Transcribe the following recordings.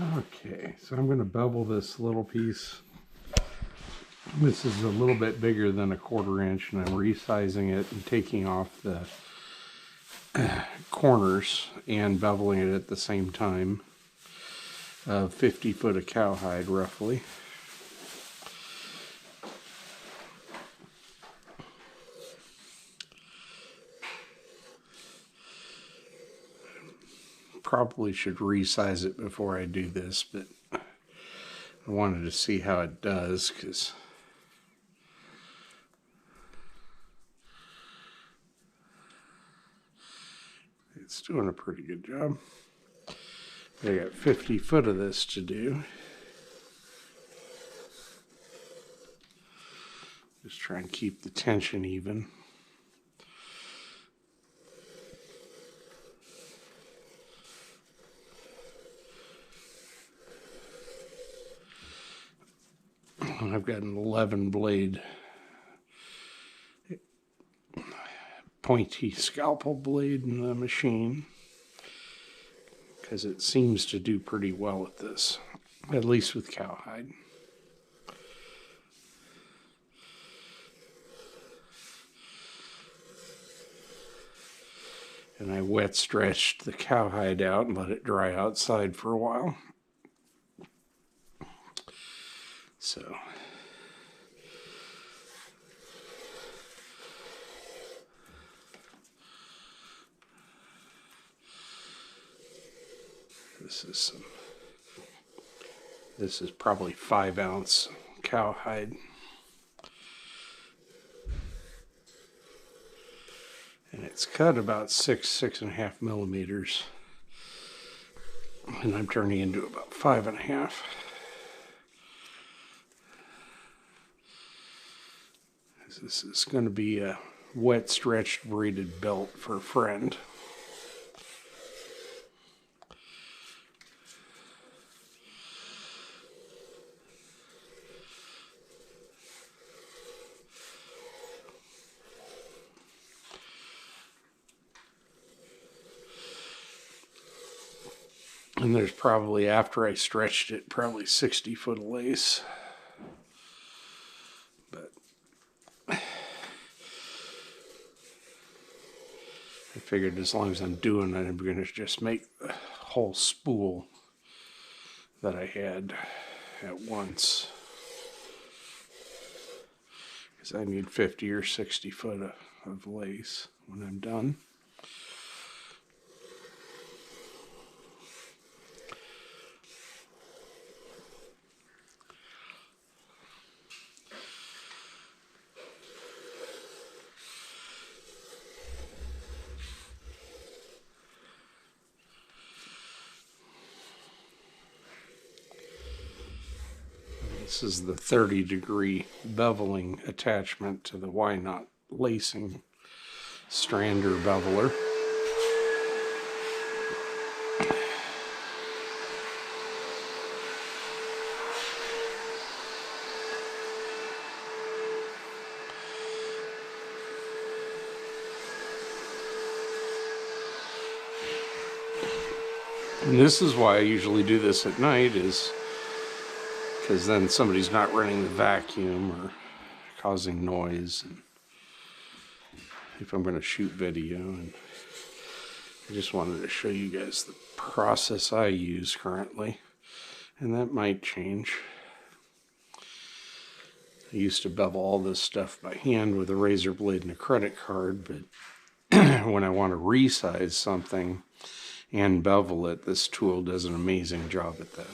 Okay, so I'm going to bevel this little piece. This is a little bit bigger than a 1/4 inch, and I'm resizing it and taking off the corners and beveling it at the same time. 50 foot of cowhide roughly. Probably should resize it before I do this, but I wanted to see how it does, because it's doing a pretty good job. I got 50 foot of this to do. Just try and keep the tension even. I've got an 11 blade pointy scalpel blade in the machine, because it seems to do pretty well at this, at least with cowhide. And I wet stretched the cowhide out and let it dry outside for a while. So this is probably 5 ounce cowhide. And it's cut about 6.5 millimeters. And I'm turning into about 5.5. This is going to be a wet stretched braided belt for a friend. And there's probably, after I stretched it, probably 60 foot of lace. But I figured as long as I'm doing it, I'm going to just make the whole spool that I had at once, because I need 50 or 60 foot of lace when I'm done. This is the 30-degree beveling attachment to the Y knot lacing strander beveler. And this is why I usually do this at night, is because then somebody's not running the vacuum or causing noise, and if I'm going to shoot video. And I just wanted to show you guys the process I use currently, and that might change. I used to bevel all this stuff by hand with a razor blade and a credit card, but when I want to resize something and bevel it, this tool does an amazing job at that.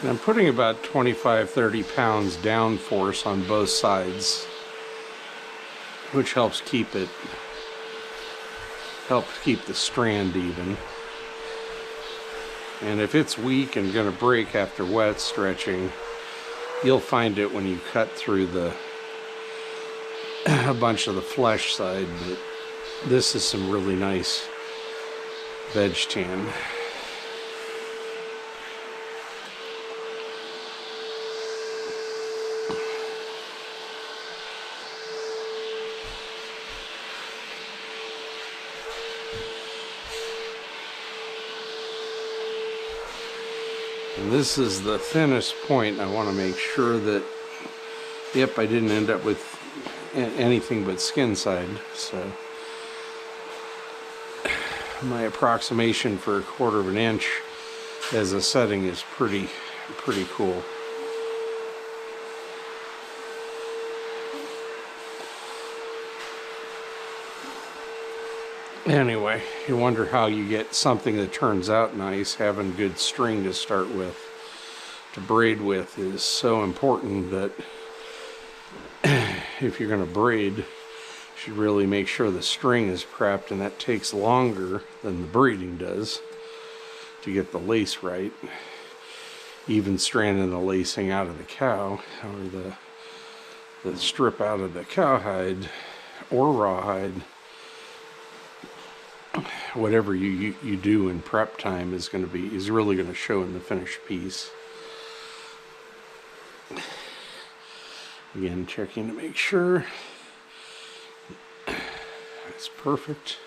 And I'm putting about 25-30 pounds down force on both sides, which helps keep the strand even. And if it's weak and going to break after wet stretching, you'll find it when you cut through a bunch of the flesh side. But this is some really nice veg tan. And this is the thinnest point. I want to make sure that, yep, I didn't end up with anything but skin side. So my approximation for 1/4 of an inch as a setting is pretty cool. Anyway, you wonder how you get something that turns out nice. Having good string to start with, to braid with, is so important that if you're going to braid, you should really make sure the string is prepped, and that takes longer than the braiding does to get the lace right. Even stranding the lacing out of the cow, or the strip out of the cowhide or rawhide, whatever you do in prep time is really going to show in the finished piece. Again, checking to make sure it's perfect.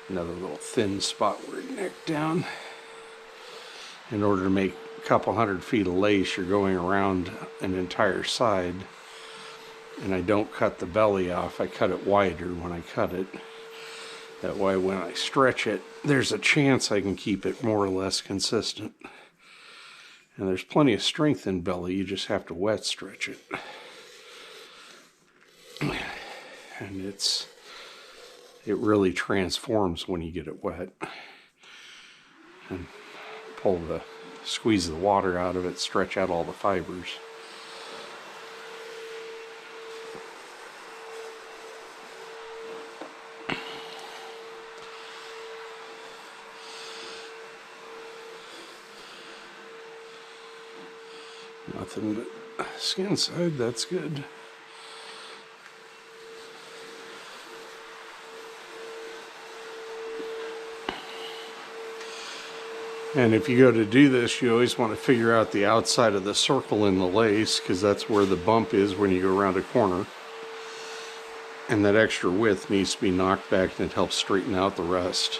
Another little thin spot where it necked down. In order to make a couple 100 feet of lace, you're going around an entire side. And I don't cut the belly off, I cut it wider when I cut it. That way when I stretch it, there's a chance I can keep it more or less consistent. And there's plenty of strength in belly, you just have to wet stretch it. And it really transforms when you get it wet. And squeeze the water out of it, stretch out all the fibers. Nothing but skin side, that's good. And if you go to do this, you always want to figure out the outside of the circle in the lace, because that's where the bump is when you go around a corner. And that extra width needs to be knocked back, and it helps straighten out the rest.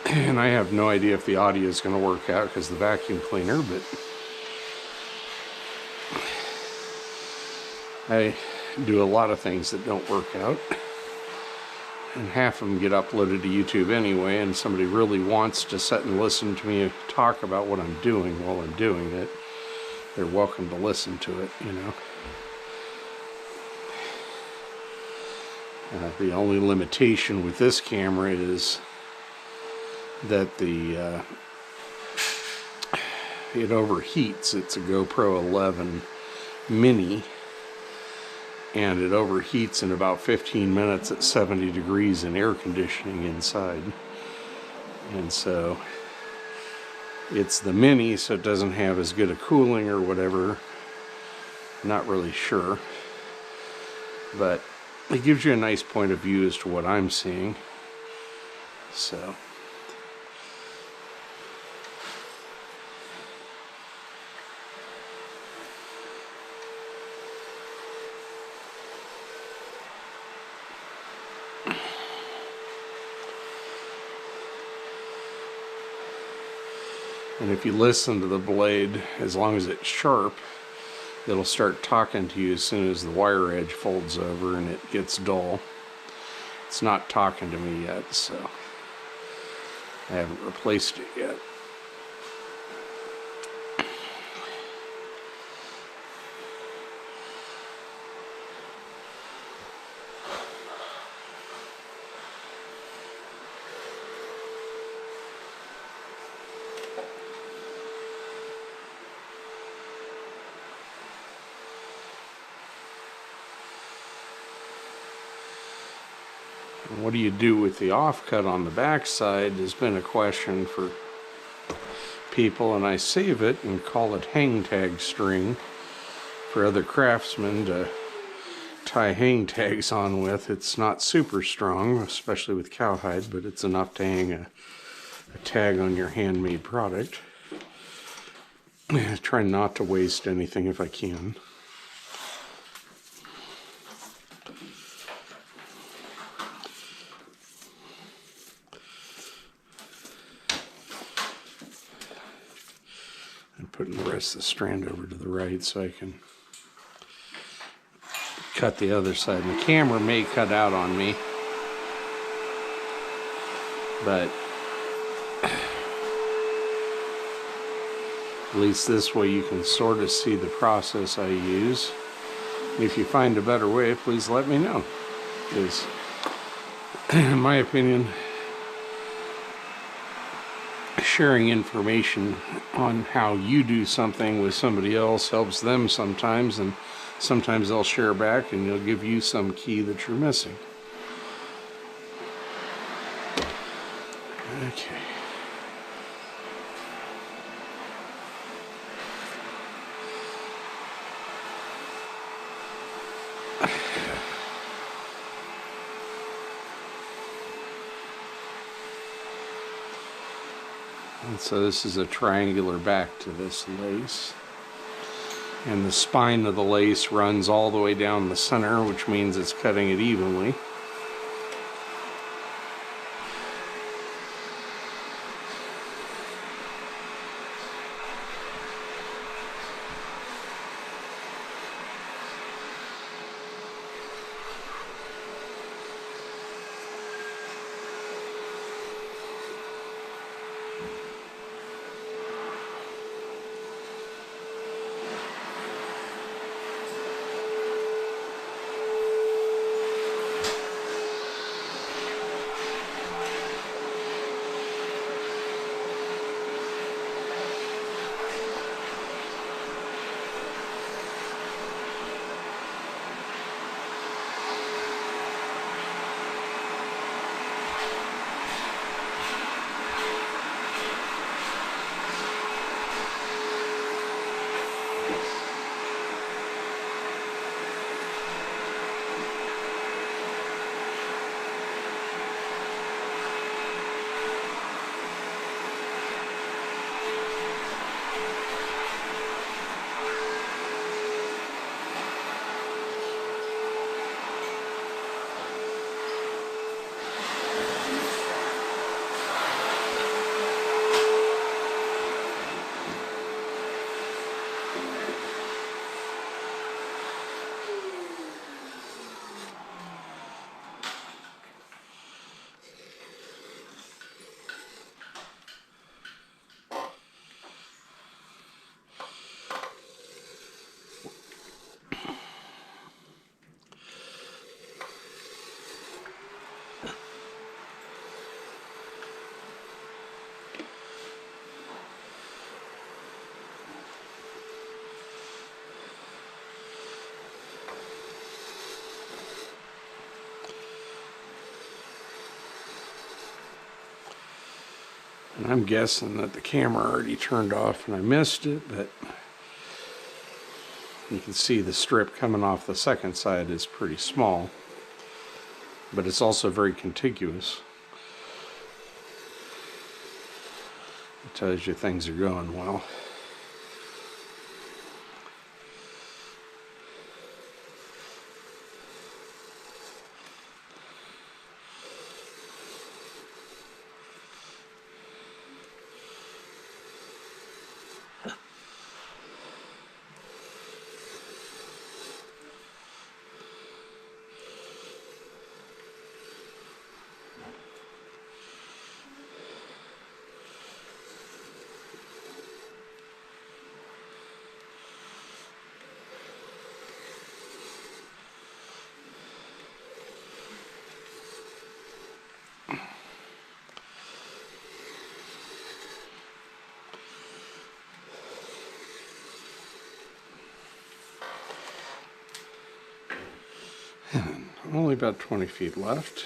And I have no idea if the audio is going to work out because of the vacuum cleaner, but I do a lot of things that don't work out. And half of them get uploaded to YouTube anyway, and somebody really wants to sit and listen to me talk about what I'm doing while I'm doing it. They're welcome to listen to it, you know. The only limitation with this camera is that it overheats. It's a GoPro 11 mini, and it overheats in about 15 minutes at 70 degrees in air conditioning inside. And so it's the mini, so it doesn't have as good a cooling or whatever. Not really sure, but it gives you a nice point of view as to what I'm seeing. So and if you listen to the blade, as long as it's sharp, it'll start talking to you as soon as the wire edge folds over and it gets dull. It's not talking to me yet, so I haven't replaced it yet. what do you do with the offcut on the back side has been a question for people, and I save it and call it hang tag string for other craftsmen to tie hang tags on with. It's not super strong, especially with cowhide, but it's enough to hang a tag on your handmade product. I try not to waste anything if I can. I'm putting the rest of the strand over to the right so I can cut the other side. And the camera may cut out on me, but at least this way you can sort of see the process I use. If you find a better way, please let me know. Because, in my opinion, sharing information on how you do something with somebody else helps them sometimes, and sometimes they'll share back and they'll give you some key that you're missing. Okay. And so this is a triangular back to this lace. And the spine of the lace runs all the way down the center, which means it's cutting it evenly. And I'm guessing that the camera already turned off and I missed it, but you can see the strip coming off the second side is pretty small, but it's also very contiguous. It tells you things are going well. Only about 20 feet left.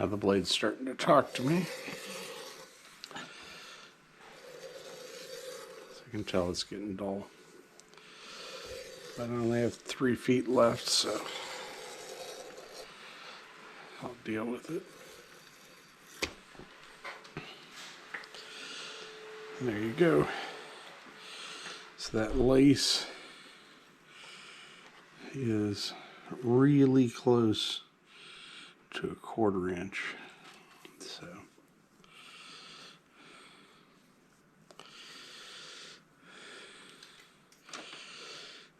Now the blade's starting to talk to me. So I can tell it's getting dull. But I only have 3 feet left, so I'll deal with it. And there you go. So that lace is really close to a 1/4 inch. So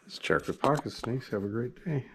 this is Chocolate Pocket Snakes. Have a great day.